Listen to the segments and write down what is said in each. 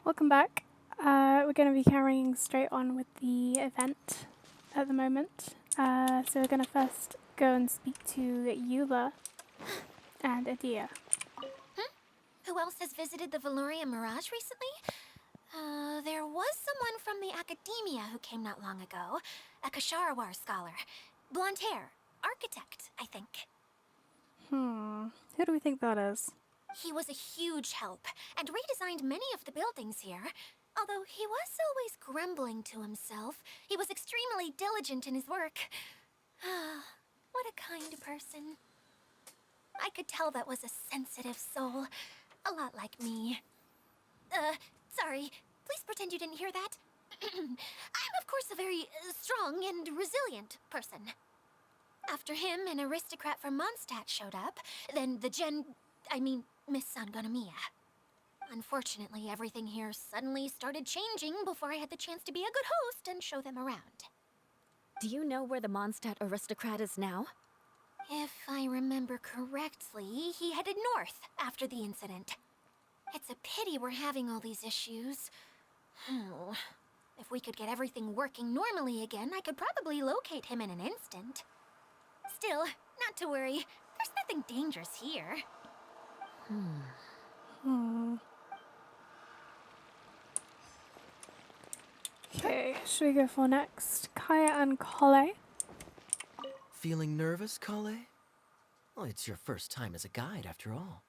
Welcome back. We're going to be carrying straight on with the event at the moment. So we're going to first go and speak to Eula and Adia. Who else has visited the Valoria Mirage recently? There was someone from the Academia who came not long ago. A Kasharawar scholar. Blonde hair. Architect, I think. Who do we think that is? He was a huge help, and redesigned many of the buildings here. Although he was always grumbling to himself, he was extremely diligent in his work. What a kind person. I could tell that was a sensitive soul. A lot like me. Sorry. Please pretend you didn't hear that. I'm, of course, a very strong and resilient person. After him, an aristocrat from Mondstadt showed up, then Miss Sangonomiya. Unfortunately, everything here suddenly started changing before I had the chance to be a good host and show them around. Do you know where the Mondstadt aristocrat is now? If I remember correctly, he headed north after the incident. It's a pity we're having all these issues. If we could get everything working normally again, I could probably locate him in an instant. Still, not to worry. There's nothing dangerous here. Okay, should we go for next? Kaya and Kole. Feeling nervous, Kale? Well, it's your first time as a guide, after all.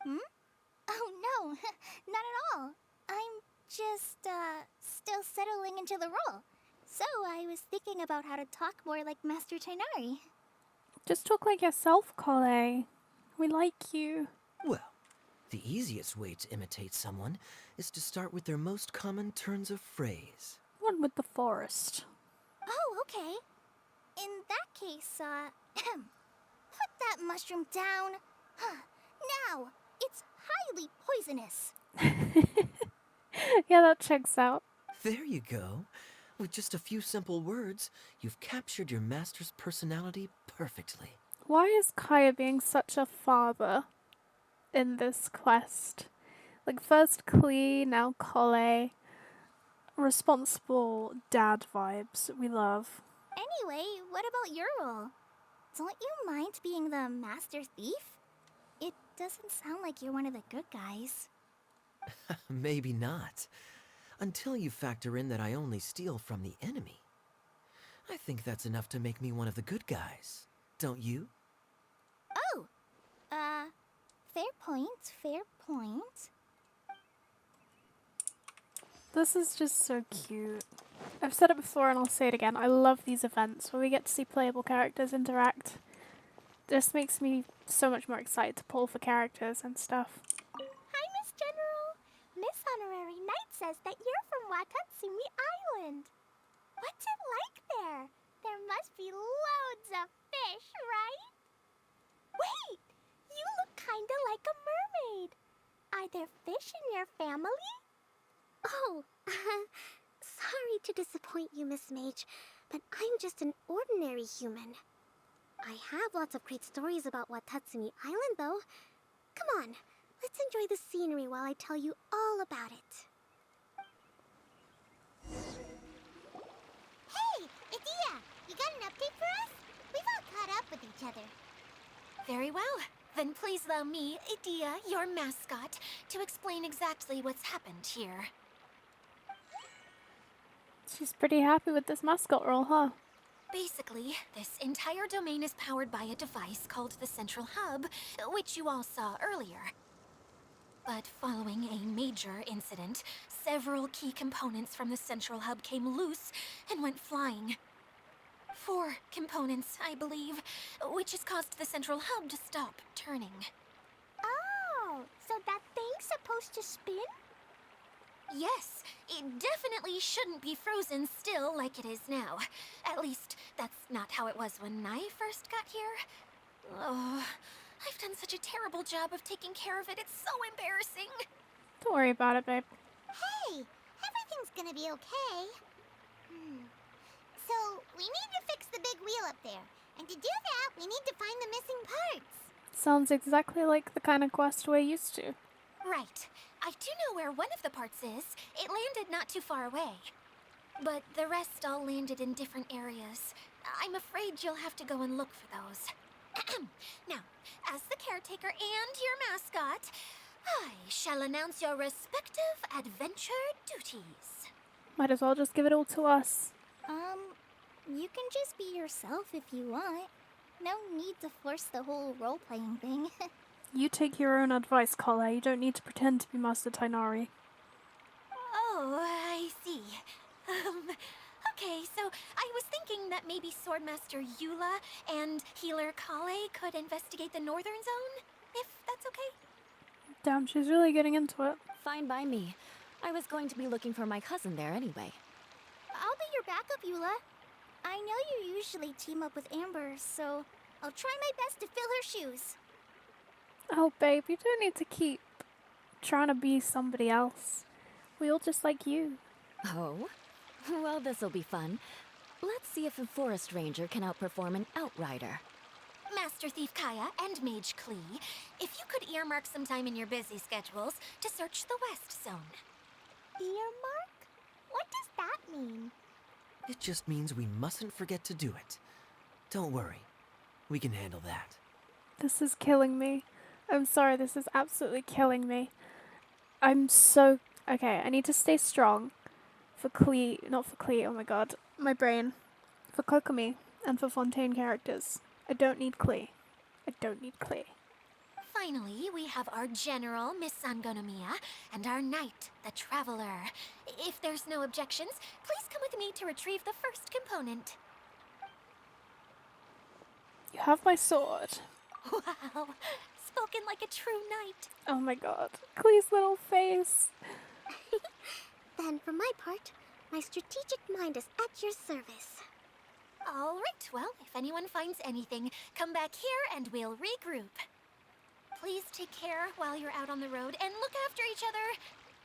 Oh no, not at all. I'm just, still settling into the role. So I was thinking about how to talk more like Master Tainari. Just talk like yourself, Kole. We like you. Well, the easiest way to imitate someone is to start with their most common turns of phrase. One with the forest. Oh, okay. In that case, put that mushroom down. Now, it's highly poisonous. Yeah, that checks out. There you go. With just a few simple words, you've captured your master's personality perfectly. Why is Kaya being such a father in this quest? Like, first Klee, now Kole. Responsible dad vibes. We love. Anyway, what about your role? Don't you mind being the master thief? It doesn't sound like you're one of the good guys. Maybe not. Until you factor in that I only steal from the enemy. I think that's enough to make me one of the good guys. Don't you? Oh! Fair point, fair point. This is just so cute. I've said it before and I'll say it again. I love these events where we get to see playable characters interact. This makes me so much more excited to pull for characters and stuff. Hi, Miss General. Miss Honorary Knight says that you're from Watatsumi Island. What's it like there? There must be loads of fish, right? Wait! You look kinda like a mermaid. Are there fish in your family? Oh, sorry to disappoint you, Miss Mage, but I'm just an ordinary human. I have lots of great stories about Watatsumi Island, though. Come on, let's enjoy the scenery while I tell you all about it. Hey, Adia! You got an update for us? We've all caught up with each other. Very well. Then please allow me, Adia, your mascot, to explain exactly what's happened here. She's pretty happy with this mascot role, huh? Basically, this entire domain is powered by a device called the Central Hub, which you all saw earlier. But following a major incident, several key components from the Central Hub came loose and went flying. 4 components, I believe, which has caused the Central Hub to stop turning. Oh, so that thing's supposed to spin? Yes, it definitely shouldn't be frozen still like it is now. At least, that's not how it was when I first got here. Oh, I've done such a terrible job of taking care of it, it's so embarrassing. Don't worry about it, babe. Hey, everything's gonna be okay. So, we need to fix the big wheel up there. And to do that, we need to find the missing parts. Sounds exactly like the kind of quest we're used to. Right. I do know where one of the parts is. It landed not too far away. But the rest all landed in different areas. I'm afraid you'll have to go and look for those. Now, as the caretaker and your mascot, I shall announce your respective adventure duties. Might as well just give it all to us. You can just be yourself if you want. No need to force the whole role-playing thing. You take your own advice, Kale. You don't need to pretend to be Master Tainari. Oh, I see. Okay, so I was thinking that maybe Swordmaster Eula and Healer Kale could investigate the northern zone, if that's okay. Damn, she's really getting into it. Fine by me. I was going to be looking for my cousin there anyway. I'll be your backup, Eula. I know you usually team up with Amber, so I'll try my best to fill her shoes. Oh, babe, you don't need to keep trying to be somebody else. We all just like you. Oh? Well, this'll be fun. Let's see if a forest ranger can outperform an outrider. Master Thief Kaya and Mage Klee, if you could earmark some time in your busy schedules to search the West Zone. Earmark? What does that mean? It just means we mustn't forget to do it. Don't worry. We can handle that. This is killing me. I'm sorry, this is absolutely killing me. I'm so... Okay, I need to stay strong. For Klee... Not for Klee, oh my god. My brain. For Kokomi and for Fontaine characters. I don't need Klee. I don't need Klee. Finally, we have our General, Miss Sangonomiya, and our Knight, the Traveler. If there's no objections, please come with me to retrieve the first component. You have my sword. Wow, spoken like a true knight. Oh my god. Klee's little face. Then, for my part, my strategic mind is at your service. All right, well, if anyone finds anything, come back here and we'll regroup. Please take care while you're out on the road and look after each other,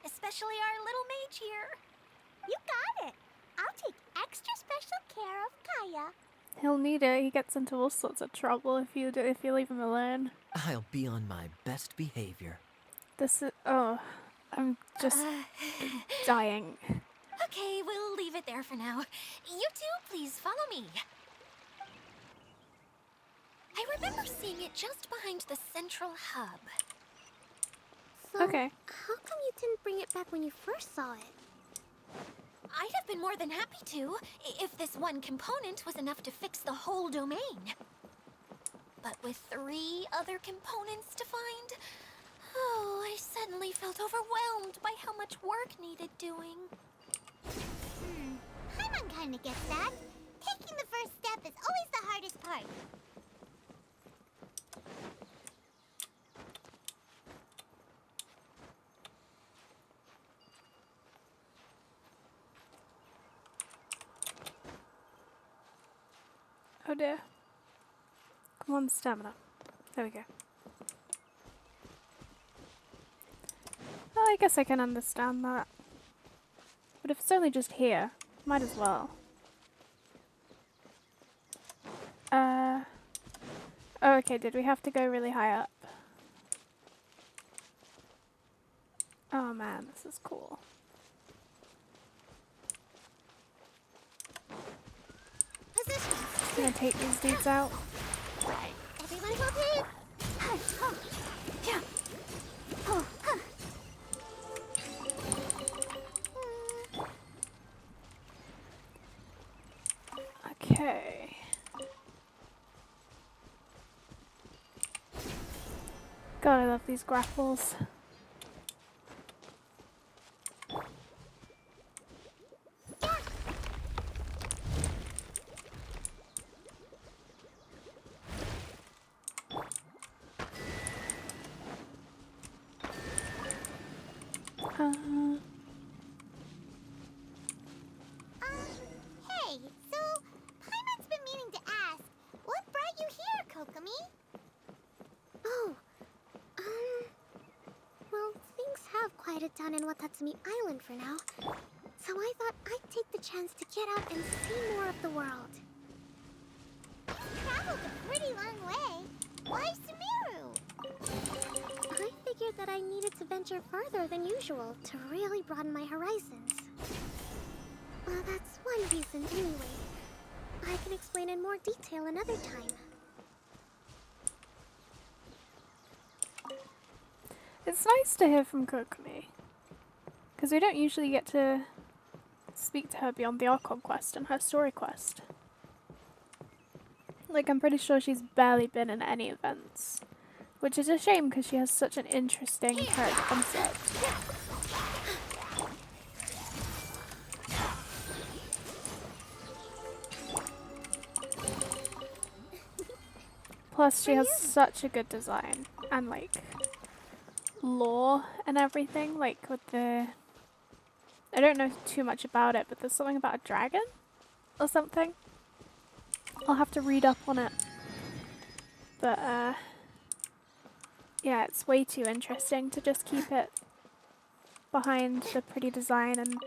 especially our little mage here. You got it. I'll take extra special care of Kaya. He'll need it. He gets into all sorts of trouble if you leave him alone. I'll be on my best behavior. This is... Oh, I'm just dying. Okay, we'll leave it there for now. You two, please follow me. I remember seeing it just behind the central hub. So, Okay. how come you didn't bring it back when you first saw it? I'd have been more than happy to, if this one component was enough to fix the whole domain. But with 3 other components to find, oh, I suddenly felt overwhelmed by how much work needed doing. Paimon kinda gets that. Taking the first step is always the hardest part. Oh dear. Come on, stamina. There we go. Well, I guess I can understand that. But if it's only just here, might as well. Oh, okay, did we have to go really high up? Oh man, this is cool. Position. Gonna take these dudes out. Everyone hold it. Yeah. Oh, huh. Okay. God, I love these grapples. Hey, so Paimon's been meaning to ask, what brought you here, Kokomi? Oh, well, things have quieted down in Watatsumi Island for now, so I thought I'd take the chance to get out and see more of the world. You've traveled a pretty long way. Why Sumeru? I figured that I needed to venture further than usual to really broaden my horizons. Well, that's one reason anyway. I can explain in more detail another time. It's nice to hear from Kokumi, because we don't usually get to speak to her beyond the Archon quest and her story quest. Like, I'm pretty sure she's barely been in any events, which is a shame because she has such an interesting character concept. Plus, she has such a good design and like lore and everything. Like with the, I don't know too much about it, but there's something about a dragon or something. I'll have to read up on it. But yeah, it's way too interesting to just keep it behind the pretty design and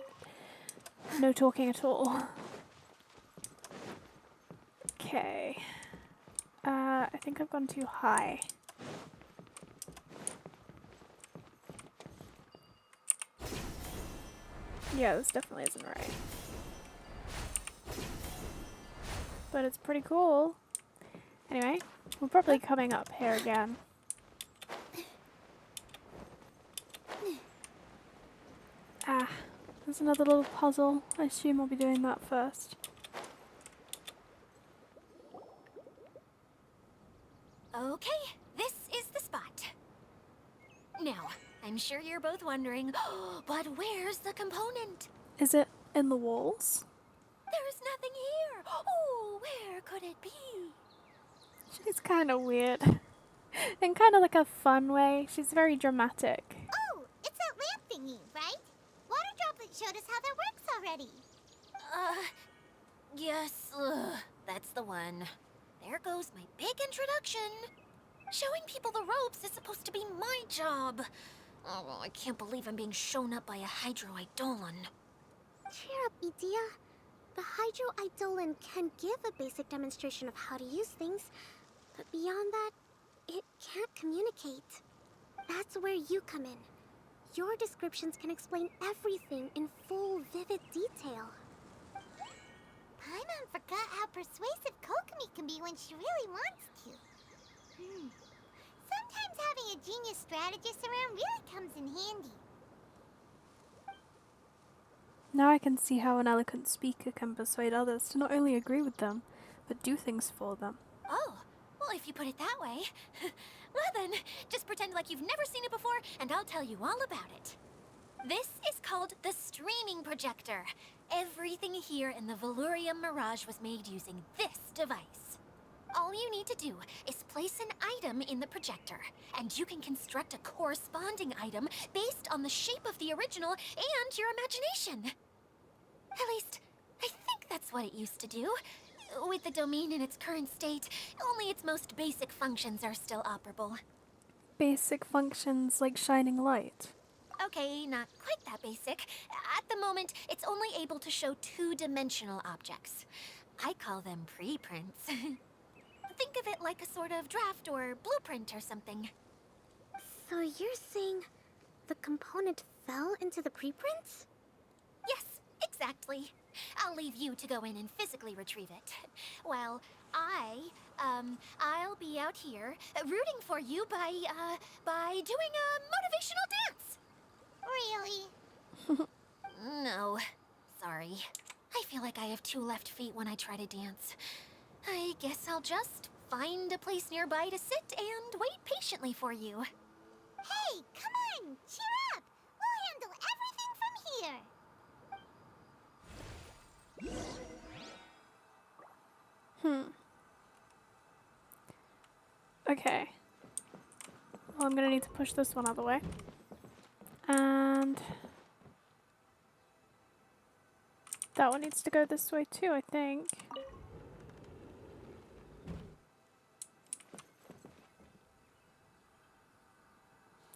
no talking at all. Okay. I think I've gone too high. Yeah, this definitely isn't right. But it's pretty cool. Anyway, we're probably coming up here again. Ah, there's another little puzzle. I assume I'll be doing that first. Okay, this is the spot. Now, I'm sure you're both wondering, but where's the component? Is it in the walls? There's nothing here. Oh, where could it be? She's kind of weird. In kind of like a fun way. She's very dramatic. Oh, it's that lamp thingy, right? Water Droplet showed us how that works already. Yes, that's the one. There goes my big introduction. Showing people the ropes is supposed to be my job. Oh, I can't believe I'm being shown up by a Hydro Eidolon. Cheer up, Edea. The Hydro Eidolon can give a basic demonstration of how to use things, but beyond that, it can't communicate. That's where you come in. Your descriptions can explain everything in full, vivid detail. Paimon forgot how persuasive Kokomi can be when she really wants to. Sometimes having a genius strategist around really comes in handy. Now I can see how an eloquent speaker can persuade others to not only agree with them, but do things for them. Oh, well, if you put it that way. Well then, just pretend like you've never seen it before, and I'll tell you all about it. This is called the streaming projector. Everything here in the Valurium Mirage was made using this device. All you need to do is place an item in the projector, and you can construct a corresponding item based on the shape of the original and your imagination. At least, I think that's what it used to do. With the domain in its current state, only its most basic functions are still operable. Basic functions like shining light. Okay, not quite that basic. At the moment, it's only able to show two-dimensional objects. I call them preprints. Think of it like a sort of draft or blueprint or something. So you're saying the component fell into the preprints? Yes, exactly. I'll leave you to go in and physically retrieve it. Well, I'll be out here rooting for you by doing a motivational dance. Really? No, sorry. I feel like I have two left feet when I try to dance. I guess I'll just find a place nearby to sit and wait patiently for you. Hey, come on! Cheer up! We'll handle everything from here! Okay. Well, I'm gonna need to push this one out of the way. And that one needs to go this way too, I think.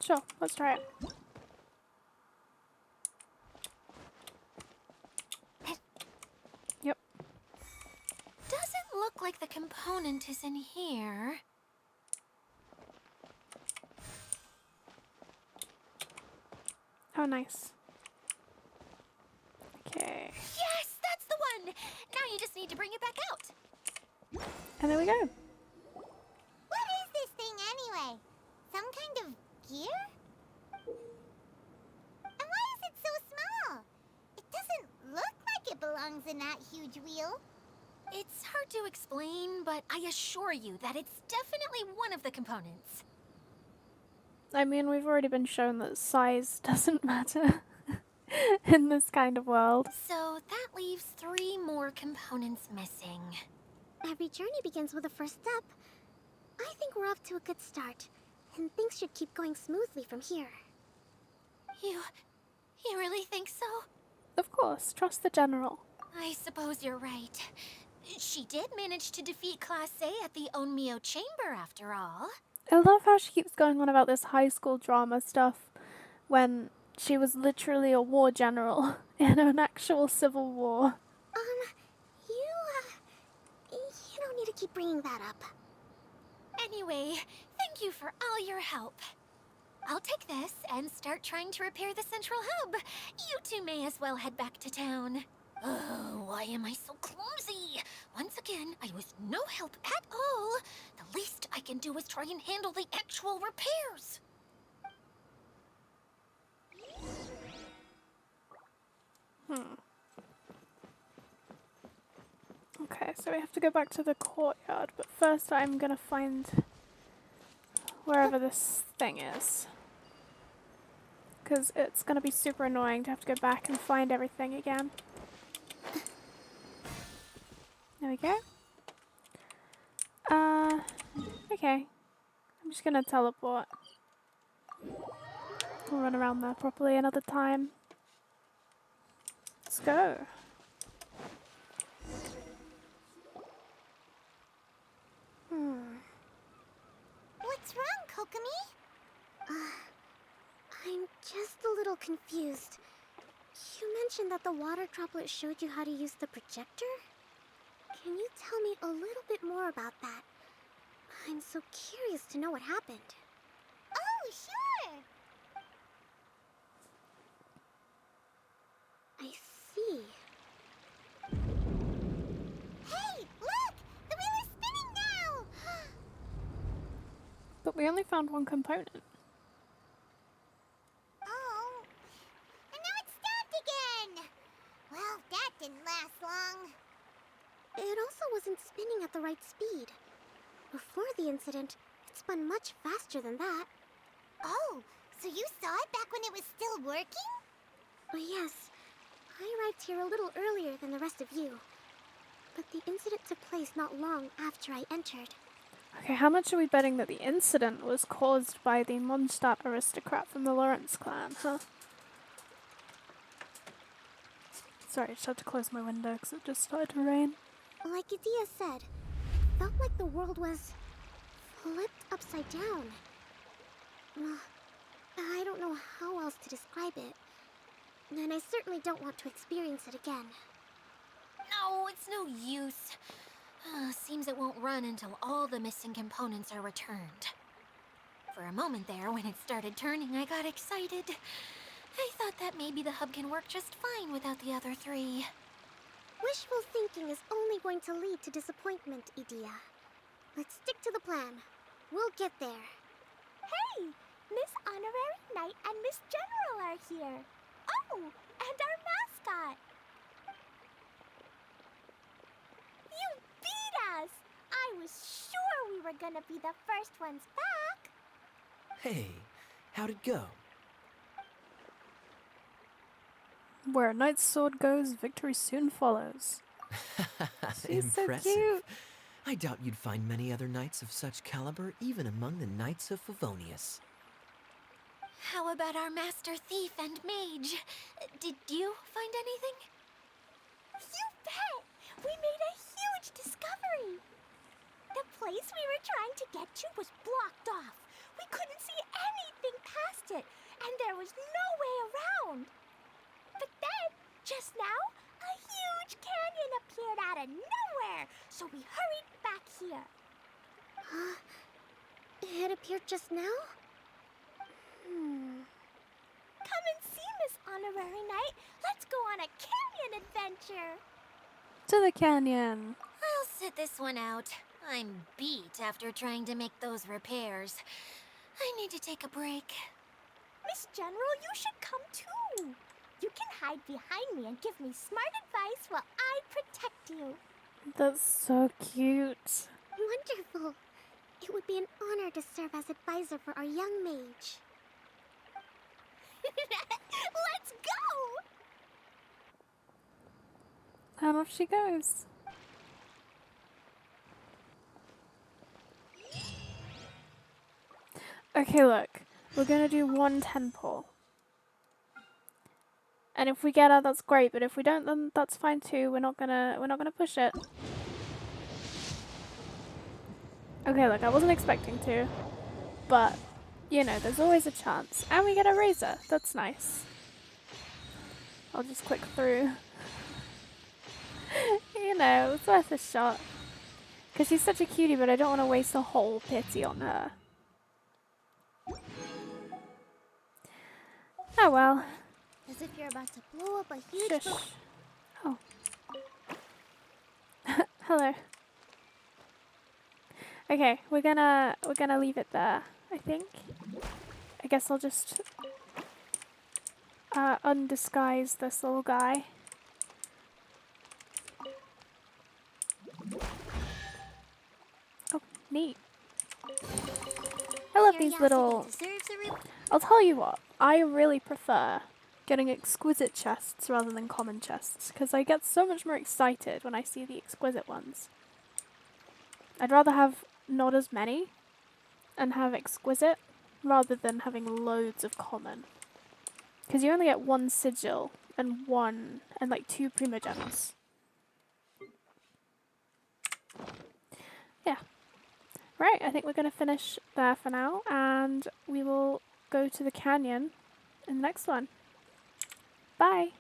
Sure, let's try it. Yep. Doesn't look like the component is in here. Oh, nice. Okay. Yes, that's the one! Now you just need to bring it back out. And there we go. What is this thing anyway? Some kind of gear? And why is it so small? It doesn't look like it belongs in that huge wheel. It's hard to explain, but I assure you that it's definitely one of the components. I mean, we've already been shown that size doesn't matter in this kind of world. So that leaves 3 more components missing. Every journey begins with a first step. I think we're off to a good start, and things should keep going smoothly from here. You really think so? Of course, trust the general. I suppose you're right. She did manage to defeat Class A at the Onmyo Chamber after all. I love how she keeps going on about this high school drama stuff when she was literally a war general in an actual civil war. You don't need to keep bringing that up. Anyway, thank you for all your help. I'll take this and start trying to repair the central hub. You two may as well head back to town. Oh, why am I so clumsy? Once again, I was no help at all. The least I can do is try and handle the actual repairs. Okay, so we have to go back to the courtyard, but first I'm gonna find wherever this thing is. Because it's gonna be super annoying to have to go back and find everything again. There we go. Okay. I'm just gonna teleport. We'll run around there properly another time. Let's go. What's wrong, Kokomi? I'm just a little confused. You mentioned that the water droplet showed you how to use the projector? Can you tell me a little bit more about that? I'm so curious to know what happened. Oh, sure! I see. Hey, look! The wheel is spinning now! But we only found one component. Oh, and now it's stopped again! Well, that didn't last long. It also wasn't spinning at the right speed. Before the incident, it spun much faster than that. Oh, so you saw it back when it was still working? Yes. I arrived here a little earlier than the rest of you. But the incident took place not long after I entered. Okay, how much are we betting that the incident was caused by the Mondstadt aristocrat from the Lawrence clan, huh? Sorry, I just had to close my window because it just started to rain. Like Edea said, it felt like the world was flipped upside down. I don't know how else to describe it. And I certainly don't want to experience it again. No, it's no use. Seems it won't run until all the missing components are returned. For a moment there, when it started turning, I got excited. I thought that maybe the hub can work just fine without the other 3. Wishful thinking is only going to lead to disappointment, Edea. Let's stick to the plan. We'll get there. Hey! Miss Honorary Knight and Miss General are here. Oh, and our mascot. You beat us! I was sure we were gonna be the first ones back. Hey, how'd it go? Where a knight's sword goes, victory soon follows. She's so Impressive. cute. I doubt you'd find many other knights of such caliber even among the Knights of Favonius. How about our master thief and mage? Did you find anything? You bet! We made a huge discovery! The place we were trying to get to was blocked off. We couldn't see anything past it, and there was no way around. But then, just now, a huge canyon appeared out of nowhere, so we hurried back here. It appeared just now? Come and see Honorary Knight. Let's go on a canyon adventure. To the canyon. I'll sit this one out. I'm beat after trying to make those repairs. I need to take a break. Miss General, you should come too. You can hide behind me and give me smart advice while I protect you. That's so cute. Wonderful. It would be an honor to serve as advisor for our young mage. Let's go! And off she goes. Okay, look. We're gonna do one 10 pull. And if we get her, that's great, but if we don't, then that's fine too. We're not gonna push it. Okay, look, I wasn't expecting to, but you know, there's always a chance. And we get a razor. That's nice. I'll just click through. You know, it's worth a shot. Because she's such a cutie, but I don't want to waste a whole pity on her. Oh well. As if you're about to blow up a huge... Shush. Oh. Hello. Okay, we're gonna leave it there, I think. I guess I'll just undisguise this little guy. Oh, neat. I love these little... Deserves a I'll tell you what, I really prefer getting exquisite chests rather than common chests, because I get so much more excited when I see the exquisite ones. I'd rather have not as many and have exquisite rather than having loads of common. Because you only get one sigil and like 2 primogems. Yeah. Right, I think we're going to finish there for now, and we will go to the canyon in the next one. Bye!